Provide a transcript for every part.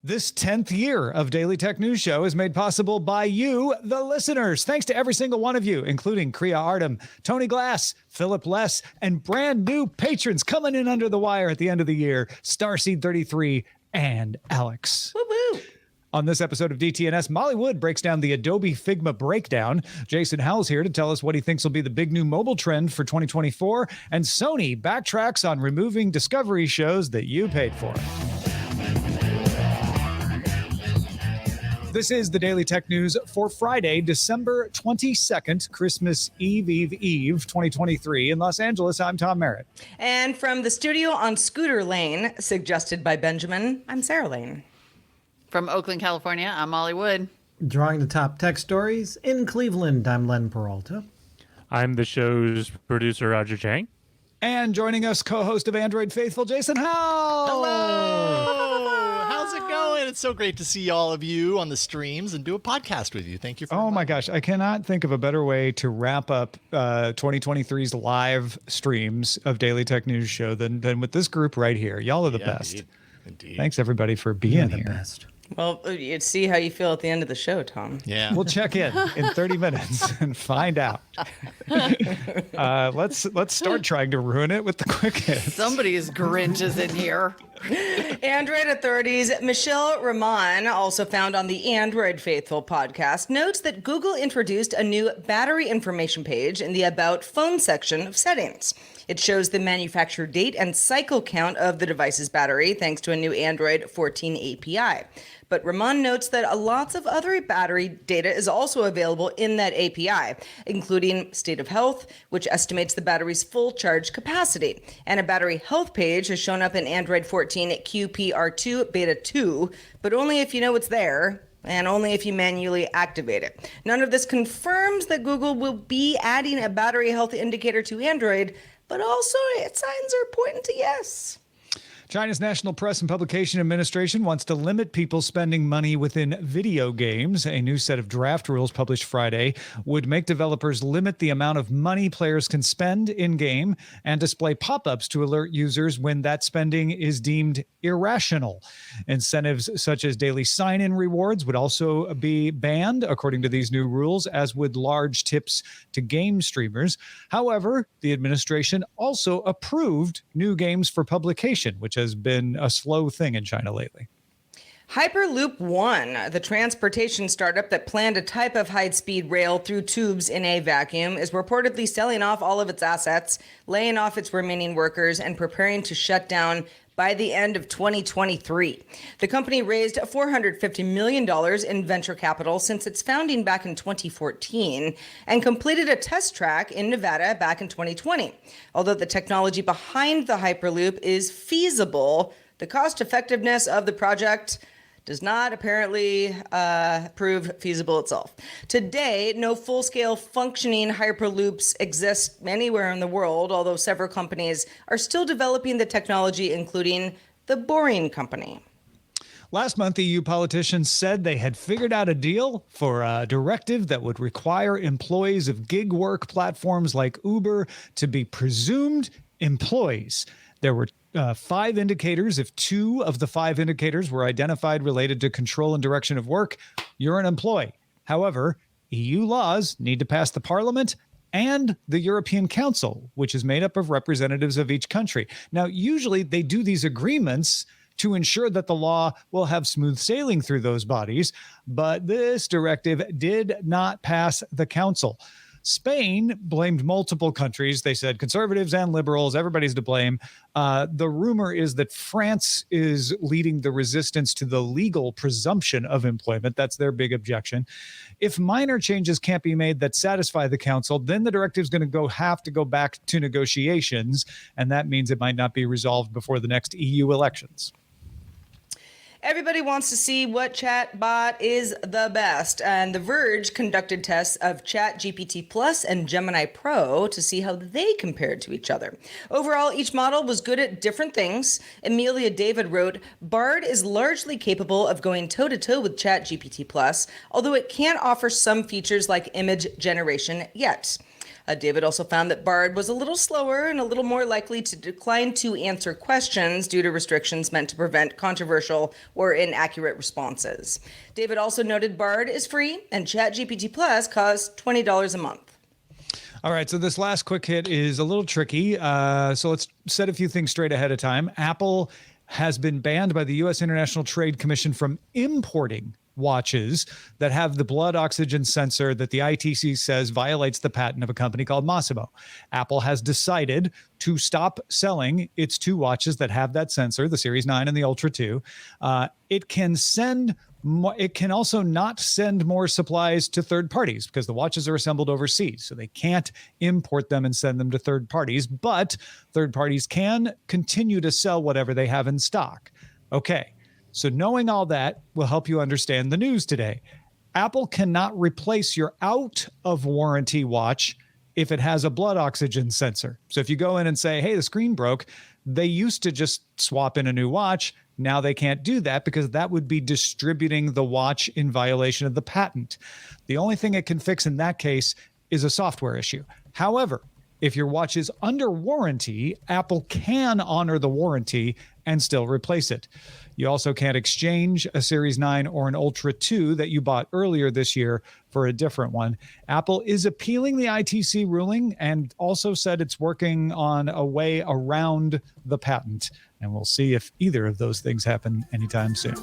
This 10th year of Daily Tech News Show is made possible by you, the listeners. Thanks to every single one of you, including Kriya Artem, Tony Glass, Philip Less, and brand new patrons coming in under the wire at the end of the year, Starseed33 and Alex. Woo-woo. On this episode of DTNS, Molly Wood breaks down the Adobe-Figma breakdown. Jason Howell's here to tell us what he thinks will be the big new mobile trend for 2024. And Sony backtracks on removing Discovery shows that you paid for. This is the Daily Tech News for Friday, December 22nd, Christmas Eve, 2023. In Los Angeles, I'm Tom Merritt. And from the studio on Scooter Lane, suggested by Benjamin, I'm Sarah Lane. From Oakland, California, I'm Molly Wood. Drawing the top tech stories in Cleveland, I'm Len Peralta. I'm the show's producer, Roger Chang. And joining us, co-host of Android Faithful, Jason Howell. Hello! How's it going? It's so great to see all of you on the streams and do a podcast with you. Thank you for Oh my gosh, I cannot think of a better way to wrap up 2023's live streams of Daily Tech News Show than with this group right here. Y'all are the best. Indeed. Thanks, everybody, for being here. Best. Well, you'd see how you feel at the end of the show, Tom. Yeah. We'll check in 30 minutes and find out. Let's start trying to ruin it with the quick hits. Somebody's Grinch is in here. Android authorities Michelle Rahman, also found on the Android Faithful podcast, notes that Google introduced a new battery information page in the About Phone section of settings. It shows the manufacture date and cycle count of the device's battery thanks to a new Android 14 API. But Rahman notes that lots of other battery data is also available in that API, including state of health, which estimates the battery's full charge capacity. And a battery health page has shown up in Android 14 QPR2 Beta 2, but only if you know it's there, and only if you manually activate it. None of this confirms that Google will be adding a battery health indicator to Android, but also its signs are pointing to yes. China's National Press and Publication Administration wants to limit people spending money within video games. A new set of draft rules published Friday would make developers limit the amount of money players can spend in-game and display pop-ups to alert users when that spending is deemed irrational. Incentives such as daily sign-in rewards would also be banned, according to these new rules, as would large tips to game streamers. However, the administration also approved new games for publication, which has been a slow thing in China lately. Hyperloop One, the transportation startup that planned a type of high-speed rail through tubes in a vacuum, is reportedly selling off all of its assets, laying off its remaining workers, and preparing to shut down by the end of 2023. The company raised $450 million in venture capital since its founding back in 2014 and completed a test track in Nevada back in 2020. Although the technology behind the Hyperloop is feasible, the cost effectiveness of the project does not apparently prove feasible itself. Today, no full-scale functioning Hyperloops exist anywhere in the world, although several companies are still developing the technology, including the Boring Company. Last month, EU politicians said they had figured out a deal for a directive that would require employees of gig work platforms like Uber to be presumed employees. There were 5 indicators. If 2 of the 5 indicators were identified related to control and direction of work, you're an employee. However, EU laws need to pass the Parliament and the European Council, which is made up of representatives of each country. Now, usually they do these agreements to ensure that the law will have smooth sailing through those bodies, but this directive did not pass the Council. Spain blamed multiple countries. They said conservatives and liberals, everybody's to blame. The rumor is that France is leading the resistance to the legal presumption of employment. That's their big objection. If minor changes can't be made that satisfy the council, then the directive is going to have to go back to negotiations, and that means it might not be resolved before the next EU elections. Everybody wants to see what Chatbot is the best, and The Verge conducted tests of ChatGPT Plus and Gemini Pro to see how they compared to each other. Overall, each model was good at different things. Amelia David wrote, Bard is largely capable of going toe-to-toe with ChatGPT Plus, although it can't offer some features like image generation yet. David also found that Bard was a little slower and a little more likely to decline to answer questions due to restrictions meant to prevent controversial or inaccurate responses. David also noted Bard is free and ChatGPT Plus costs $20 a month. All right, so this last quick hit is a little tricky. So let's set a few things straight ahead of time. Apple has been banned by the U.S. International Trade Commission from importing watches that have the blood oxygen sensor that the ITC says violates the patent of a company called Massimo. Apple has decided to stop selling its two watches that have that sensor, the Series 9 and the Ultra 2. It can also not send more supplies to third parties because the watches are assembled overseas. So they can't import them and send them to third parties, but third parties can continue to sell whatever they have in stock. Okay, so knowing all that will help you understand the news today. Apple cannot replace your out of warranty watch if it has a blood oxygen sensor. So if you go in and say, hey, the screen broke, they used to just swap in a new watch. Now they can't do that because that would be distributing the watch in violation of the patent. The only thing it can fix in that case is a software issue. However, if your watch is under warranty, Apple can honor the warranty and still replace it. You also can't exchange a Series 9 or an Ultra 2 that you bought earlier this year for a different one. Apple is appealing the ITC ruling and also said it's working on a way around the patent. And we'll see if either of those things happen anytime soon.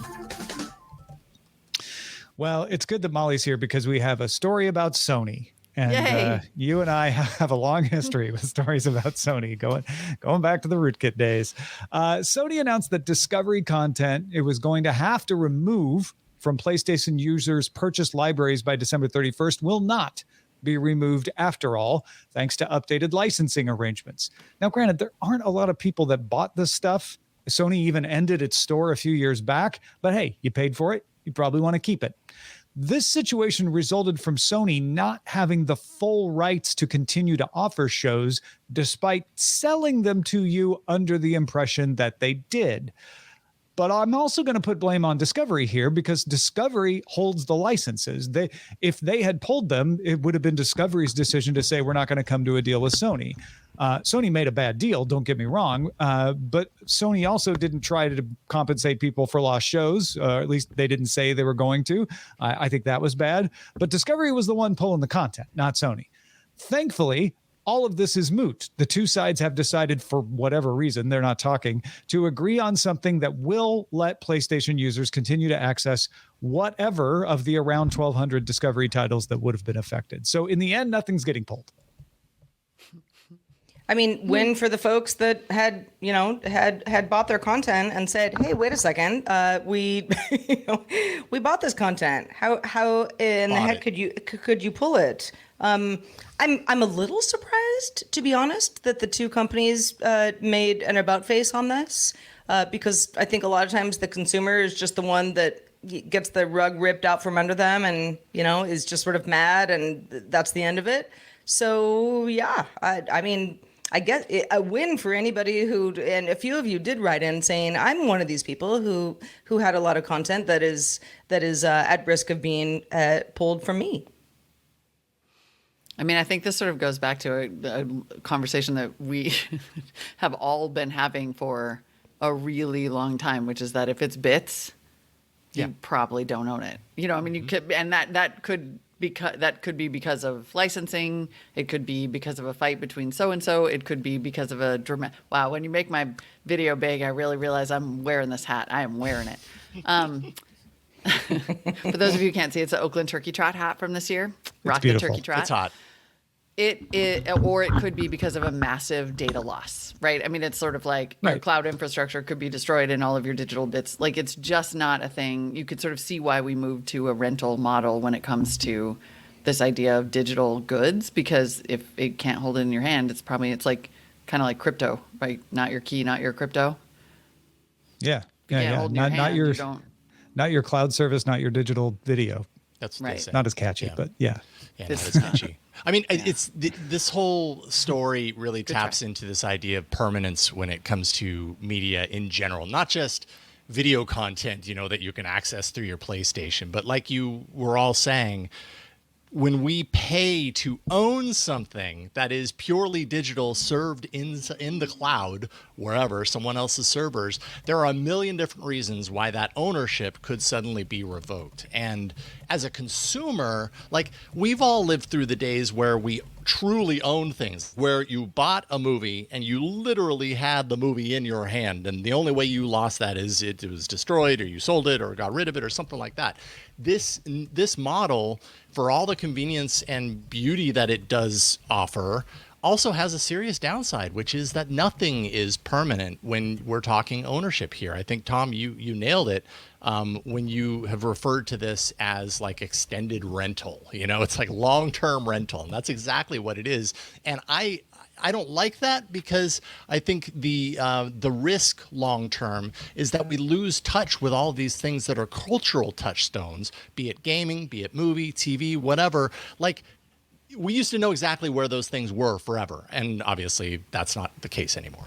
Well, it's good that Molly's here because we have a story about Sony. And you and I have a long history with stories about Sony, going back to the rootkit days. Sony announced that Discovery content it was going to have to remove from PlayStation users' purchased libraries by December 31st will not be removed after all, thanks to updated licensing arrangements. Now, granted, there aren't a lot of people that bought this stuff. Sony even ended its store a few years back, but hey, you paid for it. You probably want to keep it. This situation resulted from Sony not having the full rights to continue to offer shows despite selling them to you under the impression that they did. But I'm also going to put blame on Discovery here because Discovery holds the licenses. If they had pulled them, it would have been Discovery's decision to say, we're not going to come to a deal with Sony. Sony made a bad deal, don't get me wrong, but Sony also didn't try to compensate people for lost shows, or at least they didn't say they were going to. I think that was bad. But Discovery was the one pulling the content, not Sony. Thankfully, all of this is moot. The two sides have decided, for whatever reason, they're not talking, to agree on something that will let PlayStation users continue to access whatever of the around 1,200 Discovery titles that would have been affected. So in the end, nothing's getting pulled. I mean, win for the folks that had bought their content and said, "Hey, wait a second, we we bought this content. How in the heck could you pull it?" I'm a little surprised, to be honest, that the two companies made an about face on this, because I think a lot of times the consumer is just the one that gets the rug ripped out from under them and is just sort of mad, and that's the end of it. So yeah, I mean, I guess a win for anybody who, and a few of you did write in saying, I'm one of these people who had a lot of content that is at risk of being pulled from me. I mean, I think this sort of goes back to a conversation that we have all been having for a really long time, which is that if it's bits, you probably don't own it. I mean, you could, and that could be because of licensing. It could be because of a fight between so-and-so. It could be because of a dramatic. Wow, when you make my video big, I really realize I'm wearing this hat. I am wearing it. For those of you who can't see, it's an Oakland turkey trot hat from this year. Rock the turkey trot. It's hot. Or it could be because of a massive data loss, right? I mean, it's sort of like your cloud infrastructure could be destroyed and all of your digital bits. Like, it's just not a thing. You could sort of see why we moved to a rental model when it comes to this idea of digital goods, because if it can't hold it in your hand, it's like kind of like crypto, right? Not your key, not your crypto. Yeah. Not your cloud service, not your digital video. That's what they say. Not as catchy, but yeah. Yeah, not as catchy. I mean, it's this whole story really taps into this idea of permanence when it comes to media in general, not just video content, that you can access through your PlayStation, but like you were all saying, when we pay to own something that is purely digital, served in the cloud, wherever, someone else's servers, there are a million different reasons why that ownership could suddenly be revoked. And as a consumer, like, we've all lived through the days where we truly own things, where you bought a movie and you literally had the movie in your hand, and the only way you lost that is it was destroyed, or you sold it, or got rid of it, or something like that. This model, for all the convenience and beauty that it does offer, also has a serious downside, which is that nothing is permanent when we're talking ownership here. I think, Tom, you nailed it when you have referred to this as like extended rental. It's like long-term rental, and that's exactly what it is. And I don't like that, because I think the risk long term is that we lose touch with all of these things that are cultural touchstones, be it gaming, be it movie, TV, whatever. Like, we used to know exactly where those things were forever, and obviously that's not the case anymore.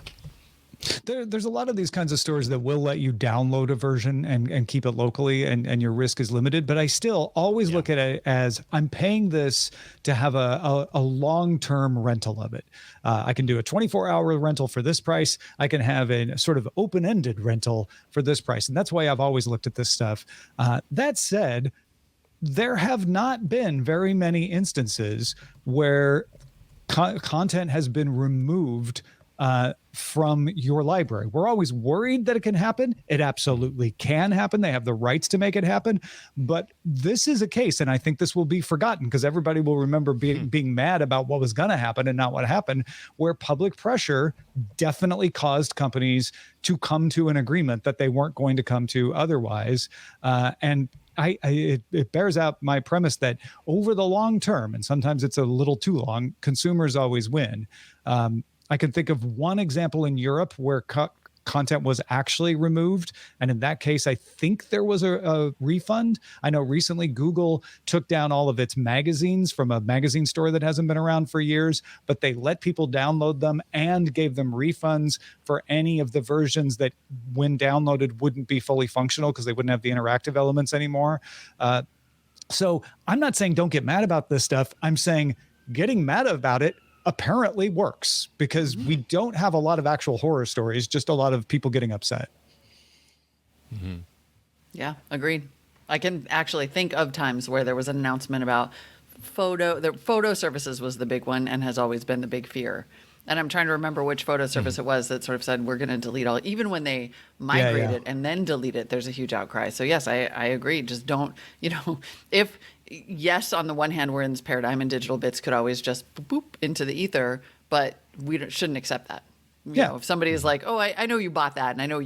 There's a lot of these kinds of stores that will let you download a version and keep it locally, and your risk is limited. But I still always look at it as, I'm paying this to have a long-term rental of it. I can do a 24-hour rental for this price. I can have a sort of open-ended rental for this price. And that's why I've always looked at this stuff. That said, there have not been very many instances where content has been removed from your library. We're always worried that it can happen. It absolutely can happen. They have the rights to make it happen. But this is a case, and I think this will be forgotten because everybody will remember being mad about what was going to happen and not what happened, where public pressure definitely caused companies to come to an agreement that they weren't going to come to otherwise. And it bears out my premise that over the long term, and sometimes it's a little too long, consumers always win. I can think of one example in Europe where content was actually removed. And in that case, I think there was a refund. I know recently Google took down all of its magazines from a magazine store that hasn't been around for years, but they let people download them and gave them refunds for any of the versions that, when downloaded, wouldn't be fully functional because they wouldn't have the interactive elements anymore. So I'm not saying don't get mad about this stuff. I'm saying getting mad about it apparently works, because we don't have a lot of actual horror stories, just a lot of people getting upset. Mm-hmm. Yeah, agreed. I can actually think of times where there was an announcement about photo services was the big one and has always been the big fear. And I'm trying to remember which photo service it was that sort of said, we're going to delete all, even when they migrate it and then delete it, there's a huge outcry. So yes, I agree. Just don't, yes, on the one hand, we're in this paradigm and digital bits could always just boop into the ether, but we shouldn't accept that. You know, if somebody is like, oh, I know you bought that, and I know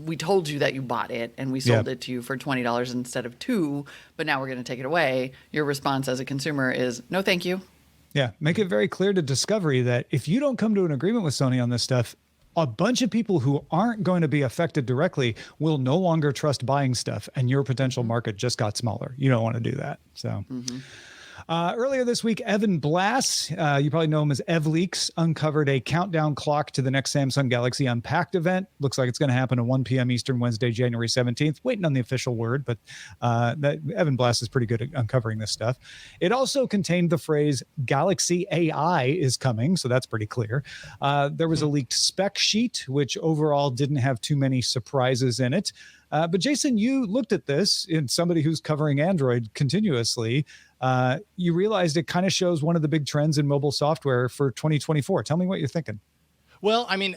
we told you that you bought it, and we sold it to you for $20 instead of $2, but now we're going to take it away. Your response as a consumer is, no, thank you. Yeah, make it very clear to Discovery that if you don't come to an agreement with Sony on this stuff, a bunch of people who aren't going to be affected directly will no longer trust buying stuff, and your potential market just got smaller. You don't want to do that. So earlier this week, Evan Blass, you probably know him as EvLeaks, uncovered a countdown clock to the next Samsung Galaxy Unpacked event. Looks like it's going to happen at 1 p.m. Eastern, Wednesday, January 17th. Waiting on the official word, but Evan Blass is pretty good at uncovering this stuff. It also contained the phrase Galaxy AI is coming, so that's pretty clear. There was a leaked spec sheet, which overall didn't have too many surprises in it. But Jason, you looked at this, and somebody who's covering Android continuously, you realized it kind of shows one of the big trends in mobile software for 2024. Tell me what you're thinking. Well, I mean,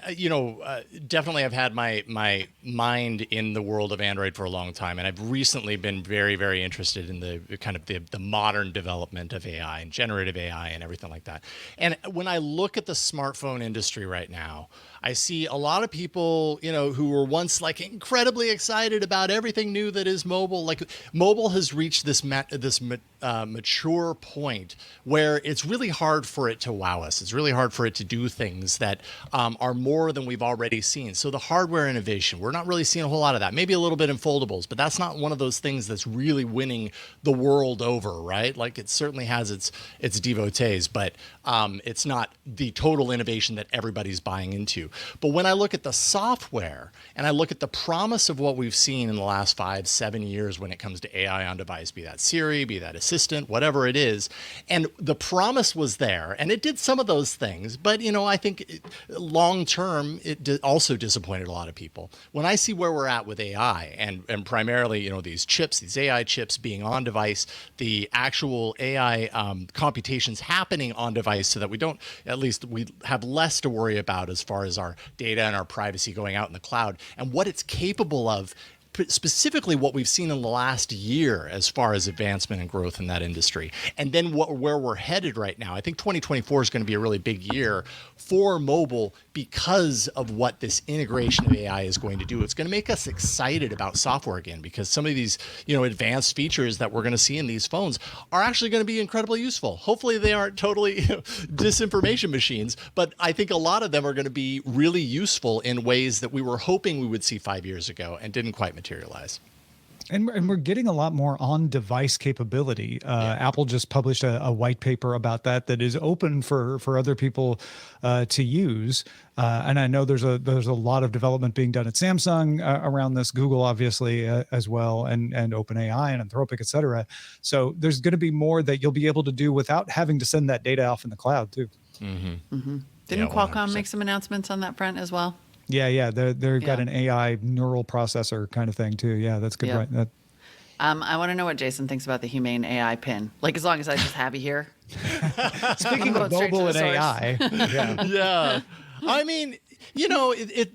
definitely I've had my mind in the world of Android for a long time, and I've recently been very, very interested in the kind of the modern development of AI and generative AI and everything like that. And when I look at the smartphone industry right now, I see a lot of people, who were once like incredibly excited about everything new that is mobile. Like, mobile has reached this mature point where it's really hard for it to wow us. It's really hard for it to do things that are more than we've already seen. So the hardware innovation, we're not really seeing a whole lot of that. Maybe a little bit in foldables, but that's not one of those things that's really winning the world over, right? Like it certainly has its devotees, but it's not the total innovation that everybody's buying into. But when I look at the software and I look at the promise of what we've seen in the last 5-7 years when it comes to AI on device, be that Siri, be that Assistant, whatever it is, and the promise was there, and it did some of those things, but I think long term it also disappointed a lot of people. When I see where we're at with AI and primarily these chips, these AI chips being on device, the actual AI computations happening on device, so that we have less to worry about as far as our data and our privacy going out in the cloud, and what it's capable of, specifically what we've seen in the last year as far as advancement and growth in that industry. And then where we're headed right now, I think 2024 is going to be a really big year for mobile because of what this integration of AI is going to do. It's going to make us excited about software again, because some of these, advanced features that we're going to see in these phones are actually going to be incredibly useful. Hopefully they aren't totally disinformation machines, but I think a lot of them are going to be really useful in ways that we were hoping we would see 5 years ago and didn't quite materialize. And we're getting a lot more on-device capability. Apple just published a white paper about that is open for other people to use. And I know there's a lot of development being done at Samsung around this, Google obviously as well, and OpenAI and Anthropic, et cetera. So there's going to be more that you'll be able to do without having to send that data off in the cloud too. Mm-hmm. Mm-hmm. Didn't Qualcomm 100%. Make some announcements on that front as well? Yeah. They've got an AI neural processor kind of thing too. Yeah, that's good. Yeah. Right. I want to know what Jason thinks about the humane AI pin. Like, as long as I just have you here. Speaking of mobile and AI. Yeah. I mean,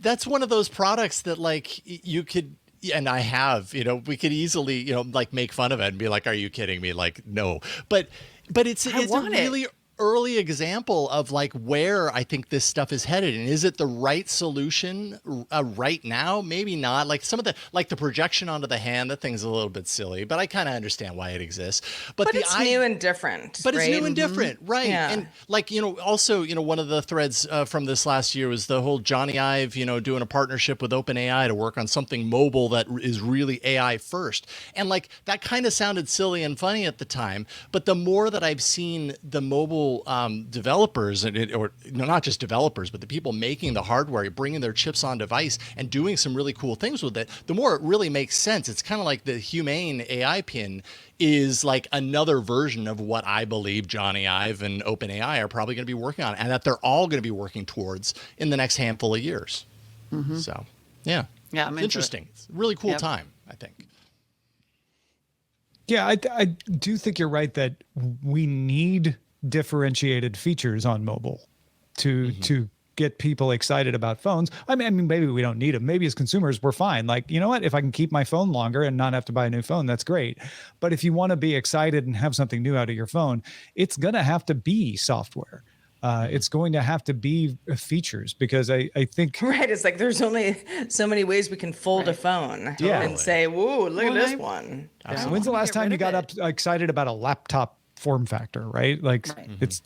that's one of those products that you could, and I have, we could easily, make fun of it and be like, are you kidding me? Like, no. But it's a really early example of where I think this stuff is headed. And is it the right solution right now? Maybe not. Like some of the projection onto the hand, that thing's a little bit silly, but I kind of understand why it exists. But it's new and different. But right? It's new and different, right? Yeah. And also, one of the threads from this last year was the whole Johnny Ive, doing a partnership with OpenAI to work on something mobile that is really AI first. And that kind of sounded silly and funny at the time. But the more that I've seen the mobile developers, or not just developers, but the people making the hardware, bringing their chips on device and doing some really cool things with it, the more it really makes sense. It's kind of like the humane AI pin is another version of what I believe Johnny Ive and OpenAI are probably going to be working on, and that they're all going to be working towards in the next handful of years. Mm-hmm. So, yeah, it's interesting. It's a really cool time, I think. Yeah, I do think you're right that we need differentiated features on mobile to get people excited about phones. I mean, maybe we don't need them. Maybe as consumers, we're fine. You know what? If I can keep my phone longer and not have to buy a new phone, that's great. But if you want to be excited and have something new out of your phone, it's going to have to be software. It's going to have to be features, because I think... Right. It's there's only so many ways we can fold a phone and say, whoa, look at this one. When's the last time you got excited about a laptop form factor, right? It's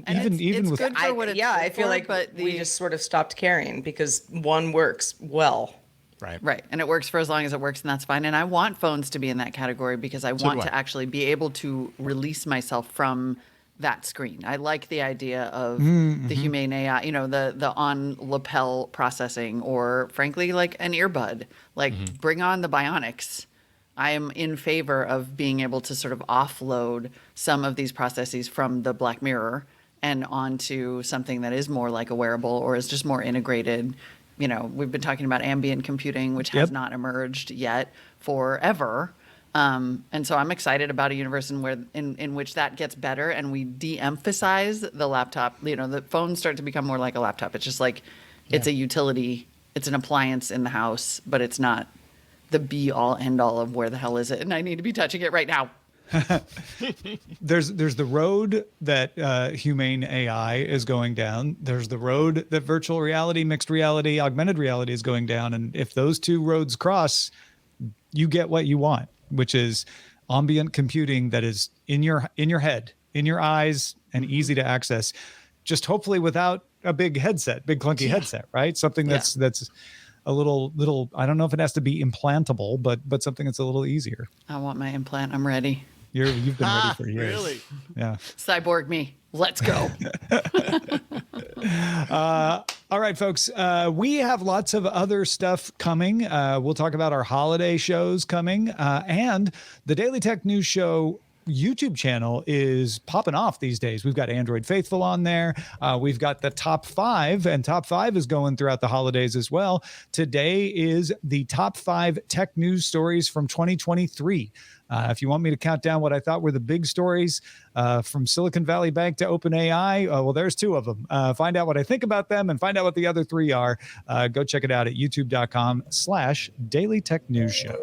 even with good for what it's I feel but we just sort of stopped caring because one works well. Right. And it works for as long as it works, and that's fine. And I want phones to be in that category because I want to actually be able to release myself from that screen. I like the idea of the humane AI, the on lapel processing, or frankly, an earbud, bring on the bionics. I am in favor of being able to sort of offload some of these processes from the Black Mirror and onto something that is more like a wearable or is just more integrated. We've been talking about ambient computing, which has not emerged yet forever. And so I'm excited about a universe in which that gets better and we de-emphasize the laptop. The phones start to become more like a laptop. It's just it's a utility. It's an appliance in the house, but it's not the be-all, end-all of where the hell is it, and I need to be touching it right now. There's the road that humane AI is going down. There's the road that virtual reality, mixed reality, augmented reality is going down. And if those two roads cross, you get what you want, which is ambient computing that is in your head, in your eyes, and easy to access. Just hopefully without a big headset, big clunky headset, right? Something that's a little. I don't know if it has to be implantable, but something that's a little easier. I want my implant. I'm ready. You've been ready for years. Really? Yeah. Cyborg me. Let's go. All right, folks. We have lots of other stuff coming. We'll talk about our holiday shows coming, and the Daily Tech News Show YouTube channel is popping off these days. We've got Android Faithful on there. We've got the top 5, and top 5 is going throughout the holidays as well. Today is the top 5 tech news stories from 2023. If you want me to count down what I thought were the big stories from Silicon Valley Bank to OpenAI, well, there's 2 of them. Find out what I think about them and find out what the other 3 are. Go check it out at youtube.com/Daily Tech News Show.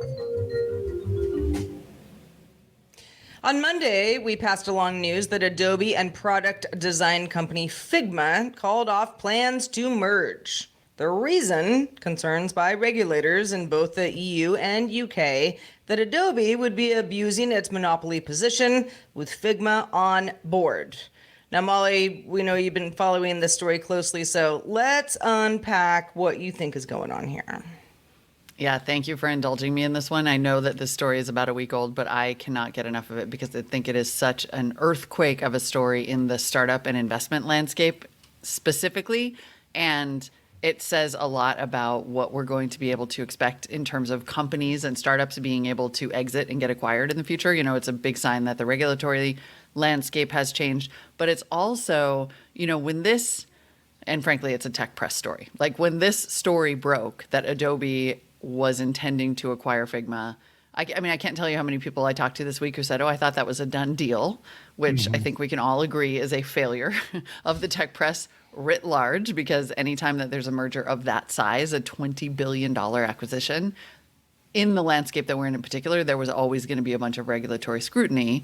On Monday, we passed along news that Adobe and product design company Figma called off plans to merge. The reason, concerns by regulators in both the EU and UK, that Adobe would be abusing its monopoly position with Figma on board. Now, Molly, we know you've been following this story closely, so let's unpack what you think is going on here. Yeah, thank you for indulging me in this one. I know that this story is about a week old, but I cannot get enough of it because I think it is such an earthquake of a story in the startup and investment landscape specifically. And it says a lot about what we're going to be able to expect in terms of companies and startups being able to exit and get acquired in the future. You know, it's a big sign that the regulatory landscape has changed, but it's also, you know, when this, and frankly, it's a tech press story. Like when this story broke that Adobe was intending to acquire Figma, I mean, I can't tell you how many people I talked to this week who said, oh, I thought that was a done deal, which I think we can all agree is a failure of the tech press writ large, because anytime that there's a merger of that size, a $20 billion acquisition, in the landscape that we're in particular, there was always going to be a bunch of regulatory scrutiny.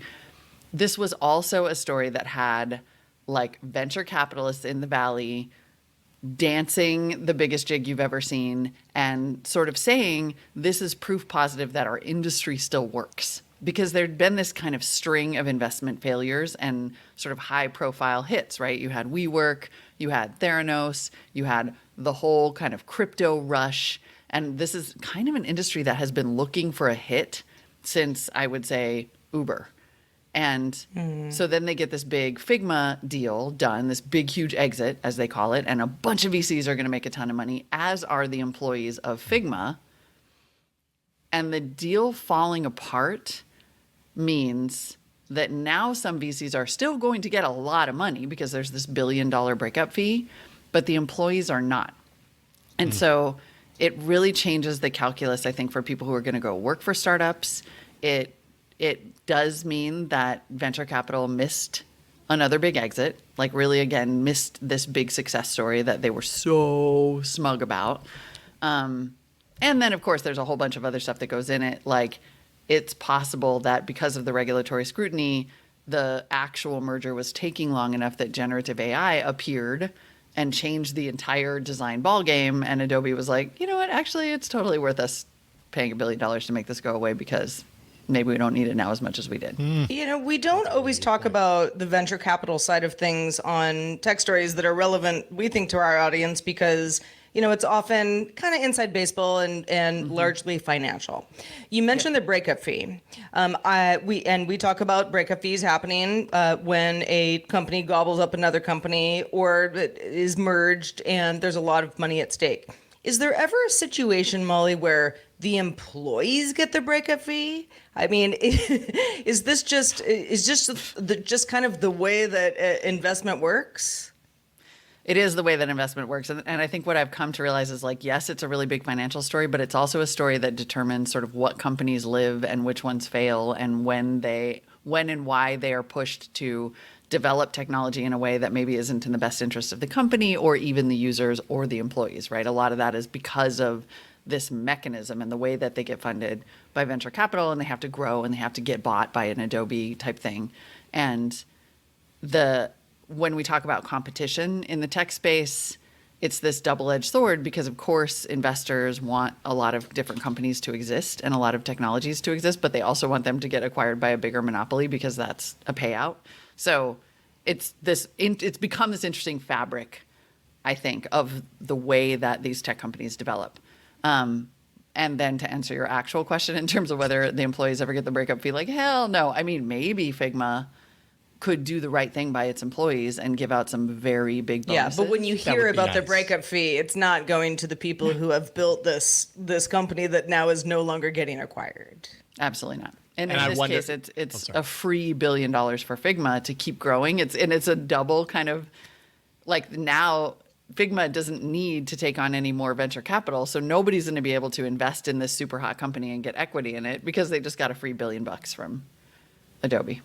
This was also a story that had like venture capitalists in the Valley dancing the biggest jig you've ever seen and sort of saying this is proof positive that our industry still works, because there'd been this kind of string of investment failures and sort of high profile hits, right? You had WeWork, you had Theranos, you had the whole kind of crypto rush. And this is kind of an industry that has been looking for a hit since, I would say, Uber. And so then they get this big Figma deal done, this big, huge exit, as they call it, and a bunch of VCs are going to make a ton of money, as are the employees of Figma. And the deal falling apart means that now some VCs are still going to get a lot of money because there's this $1 billion breakup fee, but the employees are not. And so it really changes the calculus, I think, for people who are going to go work for startups. It does mean that venture capital missed another big exit, like really, again, missed this big success story that they were so smug about. And then, of course, there's a whole bunch of other stuff that goes in it. Like, it's possible that because of the regulatory scrutiny, the actual merger was taking long enough that generative AI appeared and changed the entire design ballgame. And Adobe was like, you know what, actually, it's totally worth us paying $1 billion to make this go away because maybe we don't need it now as much as we did. You know, we don't always talk about the venture capital side of things on tech stories that are relevant, we think, to our audience because, you know, it's often kind of inside baseball and largely financial. You mentioned the breakup fee. We talk about breakup fees happening when a company gobbles up another company or is merged and there's a lot of money at stake. Is there ever a situation, Molly, where the employees get the breakup fee? I mean, is this just kind of the way that investment works? It is the way that investment works. And I think what I've come to realize is, like, yes, it's a really big financial story, but it's also a story that determines sort of what companies live and which ones fail and when and why they are pushed to develop technology in a way that maybe isn't in the best interest of the company or even the users or the employees, right? A lot of that is because of this mechanism and the way that they get funded by venture capital, and they have to grow and they have to get bought by an Adobe type thing. And when we talk about competition in the tech space, it's this double-edged sword because, of course, investors want a lot of different companies to exist and a lot of technologies to exist, but they also want them to get acquired by a bigger monopoly because that's a payout. So it's become this interesting fabric I think, of the way that these tech companies develop. And then to answer your actual question in terms of whether the employees ever get the breakup fee, like, hell no. I mean, maybe Figma could do the right thing by its employees and give out some very big bonuses. Yeah, but when you That hear would be about the nice. breakup fee, it's not going to the people who have built this company that now is no longer getting acquired. Absolutely not. And And in I this wonder- case, it's sorry. a free $1 billion for Figma to keep growing. It's a double kind of, like, now Figma doesn't need to take on any more venture capital, so nobody's going to be able to invest in this super hot company and get equity in it because they just got a free $1 billion from Adobe.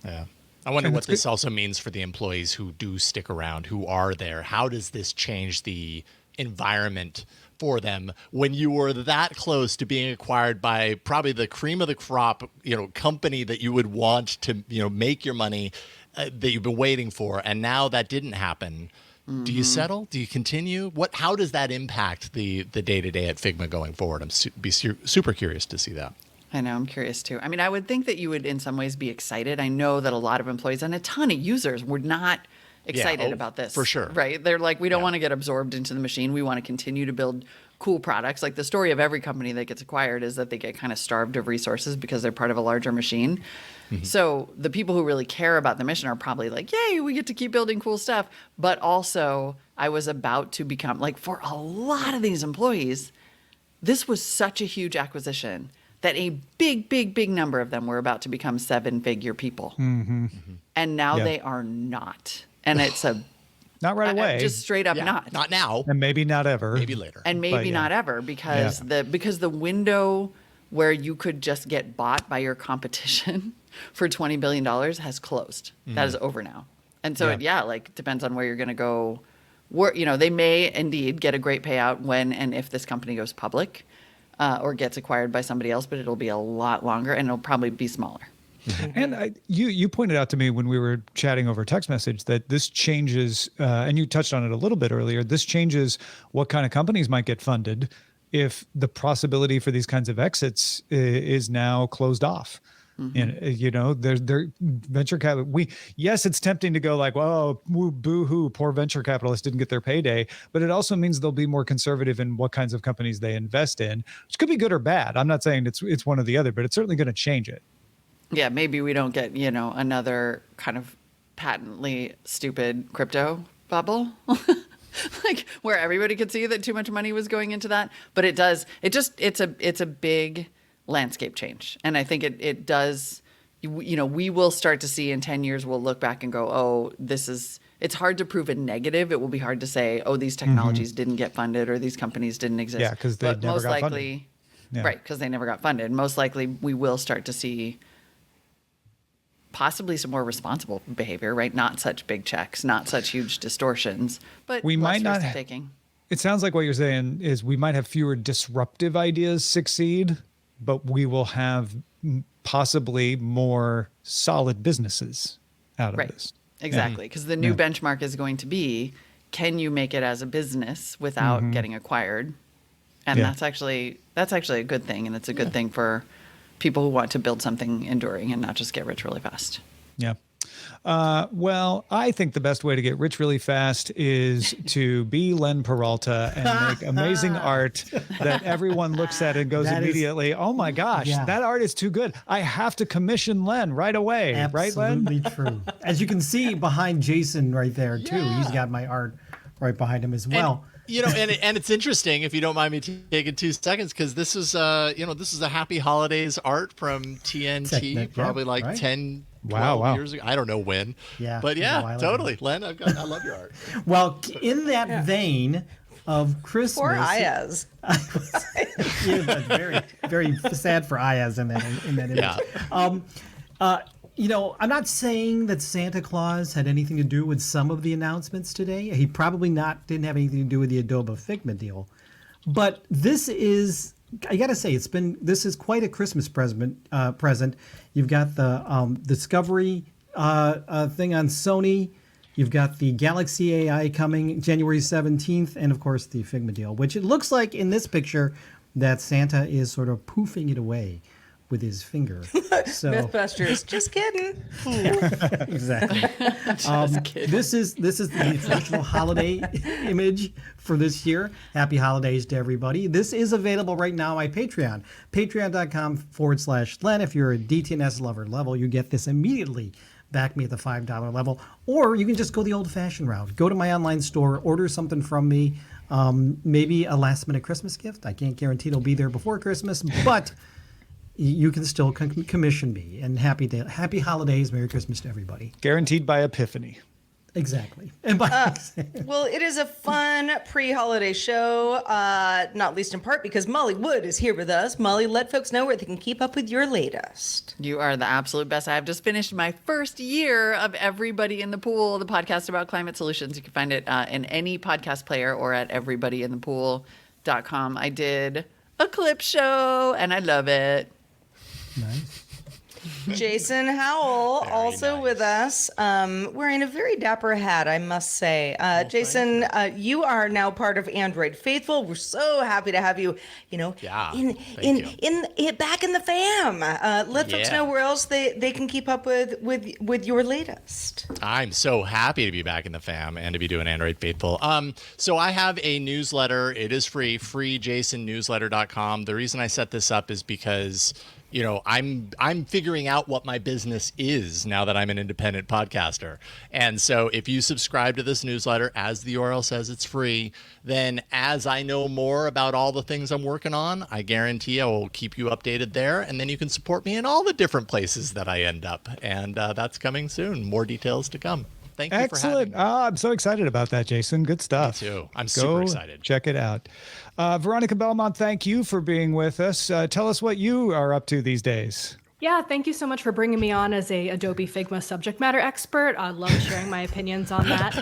Yeah. I wonder And what it's this also means for the employees who do stick around, who are there. How does this change the environment for them when you were that close to being acquired by probably the cream of the crop, company that you would want to, make your money that you've been waiting for, and now that didn't happen? Do you settle? Do you continue? How does that impact the day-to-day at Figma going forward? I'm super curious to see that. I know, I'm curious too. I mean, I would think that you would in some ways be excited. I know that a lot of employees and a ton of users were not excited about this. for sure. Right? They're like, we don't want to get absorbed into the machine. We want to continue to build cool products. Like, the story of every company that gets acquired is that they get kind of starved of resources because they're part of a larger machine. So the people who really care about the mission are probably like, yay, we get to keep building cool stuff. But also, I was about to become, like, for a lot of these employees, this was such a huge acquisition that a big number of them were about to become 7-figure people. And now Yeah. they are not. And it's Not right away. just straight up Yeah, not. not now. and maybe not ever. Maybe later. And maybe But yeah. not ever because the window where you could just get bought by your competition for $20 billion has closed. That is over now. And so, like, depends on where you're going to go. They may indeed get a great payout when and if this company goes public or gets acquired by somebody else, but it'll be a lot longer and it'll probably be smaller. And you pointed out to me when we were chatting over text message that this changes, and you touched on it a little bit earlier, this changes what kind of companies might get funded if the possibility for these kinds of exits is now closed off. And there's venture capital. Yes, it's tempting to go like, "Whoa, boo hoo, poor venture capitalists didn't get their payday," but it also means they'll be more conservative in what kinds of companies they invest in, which could be good or bad. I'm not saying it's one or the other, but it's certainly going to change it. Yeah, maybe we don't get, another kind of patently stupid crypto bubble. Like, where everybody could see that too much money was going into that. But it's a big landscape change. And I think it does, we will start to see in 10 years, we'll look back and go, oh, it's hard to prove a negative. It will be hard to say, oh, these technologies didn't get funded or these companies didn't exist. Yeah, 'cause they But never most got funded. likely, Yeah. right, because they never got funded. Most likely we will start to see possibly some more responsible behavior, right? Not such big checks, not such huge distortions, but We less might not risk taking. It sounds like what you're saying is we might have fewer disruptive ideas succeed, but we will have possibly more solid businesses out of Right. this. Exactly. Because the new benchmark is going to be, can you make it as a business without getting acquired? And Yeah. that's actually a good thing. And it's a good thing for people who want to build something enduring and not just get rich really fast. Yeah. Well, I think the best way to get rich really fast is to be Len Peralta and make amazing art that everyone looks at and goes That is- immediately, oh my gosh, Yeah. that art is too good. I have to commission Len right away. Right, Len? Absolutely true. As you can see behind Jason right there too, he's got my art right behind him as well. And it's interesting, if you don't mind me taking 2 seconds, because this is this is a Happy Holidays art from TNT, Yeah, probably like right. 10, Wow, 12 wow. years ago. I don't know when. Yeah, But it was a yeah, while ago. totally. Len, I love your art. Well, in that vein of Christmas, Poor Ayaz. yeah, that's very sad for Ayaz in that image. Yeah. I'm not saying that Santa Claus had anything to do with some of the announcements today. He probably didn't have anything to do with the Adobe-Figma deal. But this is, I got to say, this is quite a Christmas present. You've got the Discovery thing on Sony. You've got the Galaxy AI coming January 17th, and of course the Figma deal, which it looks like in this picture that Santa is sort of poofing it away with his finger. So Mythbusters, just kidding. exactly. This is the traditional holiday image for this year. Happy holidays to everybody. This is available right now on my Patreon. Patreon.com/Len. If you're a DTNS lover level, you get this immediately. Back me at the $5 level. Or you can just go the old-fashioned route. Go to my online store, order something from me, maybe a last-minute Christmas gift. I can't guarantee it'll be there before Christmas, but you can still commission me. And happy holidays, Merry Christmas to everybody. Guaranteed by Epiphany. Exactly. And Well, it is a fun pre-holiday show, not least in part because Molly Wood is here with us. Molly, let folks know where they can keep up with your latest. You are the absolute best. I have just finished my first year of Everybody in the Pool, the podcast about climate solutions. You can find it in any podcast player or at everybodyinthepool.com. I did a clip show and I love it. Nice. Jason Howell, Very also nice. with us, wearing a very dapper hat, I must say. Jason, you are now part of Android Faithful. We're so happy to have you, Yeah, back in the fam. Let folks Yeah. know where else they can keep up with your latest. I'm so happy to be back in the fam and to be doing Android Faithful. So I have a newsletter. It is free, freejasonnewsletter.com. The reason I set this up is because I'm figuring out what my business is now that I'm an independent podcaster. And so if you subscribe to this newsletter, as the URL says, it's free, then as I know more about all the things I'm working on, I guarantee I will keep you updated there. And then you can support me in all the different places that I end up. And that's coming soon. More details to come. Thank you for having Excellent. me. I'm so excited about that, Jason. Good stuff. Me too. I'm Go super excited. Check it out. Veronica Belmont, thank you for being with us. Tell us what you are up to these days. Yeah, thank you so much for bringing me on as a Adobe-Figma subject matter expert. I love sharing my opinions on that.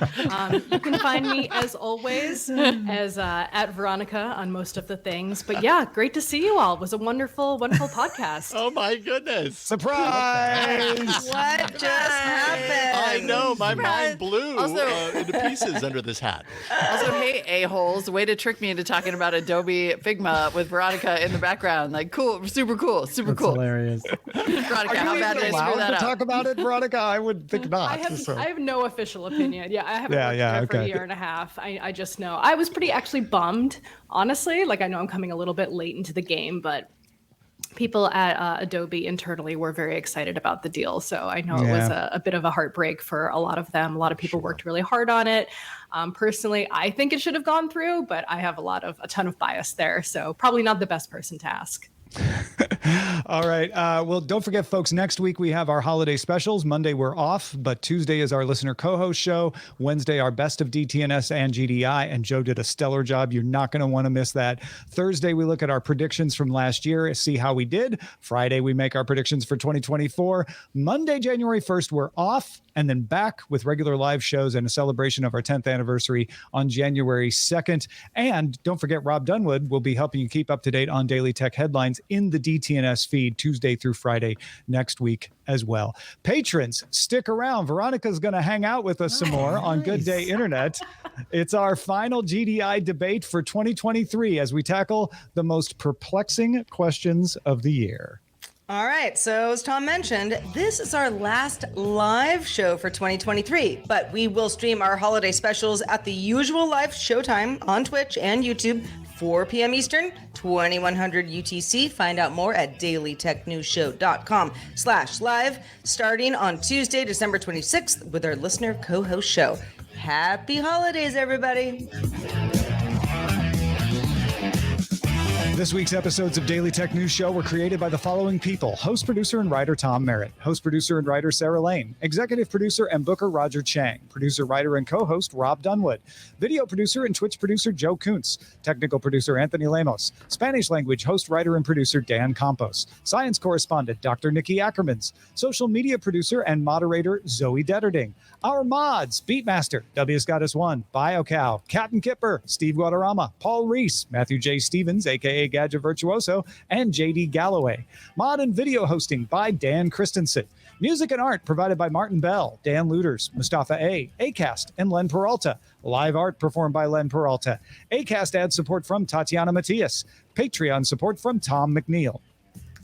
You can find me, as always, as at Veronica on most of the things. But yeah, great to see you all. It was a wonderful, wonderful podcast. Oh my goodness. Surprise! What just happened? I know. My mind blew Also- into pieces under this hat. Also, hey, a-holes, way to trick me into talking about Adobe Figma with Veronica in the background. Like, cool, super cool, super That's cool. hilarious. Veronica, how bad did I allowed screw that to up? talk about it, Veronica? I would think not. I have no official opinion. Yeah, I haven't Yeah, worked yeah, there for a okay. year and a half. I just know. I was pretty actually bummed, honestly. Like, I know I'm coming a little bit late into the game, but people at Adobe internally were very excited about the deal. So I know it was a bit of a heartbreak for a lot of them. A lot of people worked really hard on it. Personally, I think it should have gone through, but I have a ton of bias there. So probably not the best person to ask. All right. Well, don't forget, folks, next week we have our holiday specials. Monday we're off, but Tuesday is our listener co-host show. Wednesday, our best of DTNS and GDI, and Joe did a stellar job. You're not going to want to miss that. Thursday, we look at our predictions from last year, see how we did. Friday, we make our predictions for 2024. Monday, January 1st, we're off, and then back with regular live shows and a celebration of our 10th anniversary on January 2nd. And don't forget, Rob Dunwood will be helping you keep up to date on daily tech headlines in the DTNS feed Tuesday through Friday next week as well. Patrons, stick around. Veronica's going to hang out with us some more on Good Day Internet. It's our final GDI debate for 2023 as we tackle the most perplexing questions of the year. All right, so as Tom mentioned, this is our last live show for 2023, but we will stream our holiday specials at the usual live showtime on Twitch and YouTube, 4 p.m. Eastern, 2100 UTC. Find out more at dailytechnewsshow.com/live, starting on Tuesday, December 26th, with our listener co-host show. Happy holidays, everybody. This week's episodes of Daily Tech News Show were created by the following people: host, producer, and writer Tom Merritt, host, producer, and writer Sarah Lane, executive producer and booker Roger Chang, producer, writer, and co-host Rob Dunwood, video producer and Twitch producer Joe Kuntz, technical producer Anthony Lemos, Spanish language host, writer, and producer Dan Campos, science correspondent Dr. Nikki Ackermans, social media producer and moderator Zoe Detterding. Our mods: Beatmaster, W's Goddess One, BioCow, Captain Kipper, Steve Guadarrama, Paul Reese, Matthew J. Stevens, aka Gadget Virtuoso, and JD Galloway. Mod and video hosting by Dan Christensen. Music and art provided by Martin Bell, Dan Luters, Mustafa A, Acast, and Len Peralta. Live art performed by Len Peralta. Acast ad support from Tatiana Matias. Patreon support from Tom McNeil.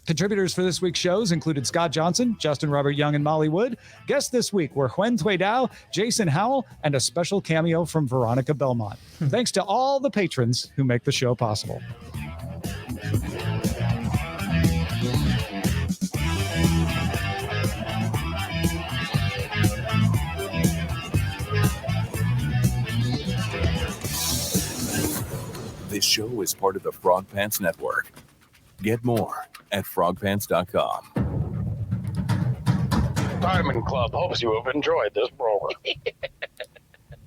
Contributors for this week's shows included Scott Johnson, Justin Robert Young, and Molly Wood. Guests this week were Huen Tui Dao, Jason Howell, and a special cameo from Veronica Belmont. Thanks to all the patrons who make the show possible. This show is part of the Frog Pants Network. Get more at frogpants.com. Diamond Club hopes you have enjoyed this program.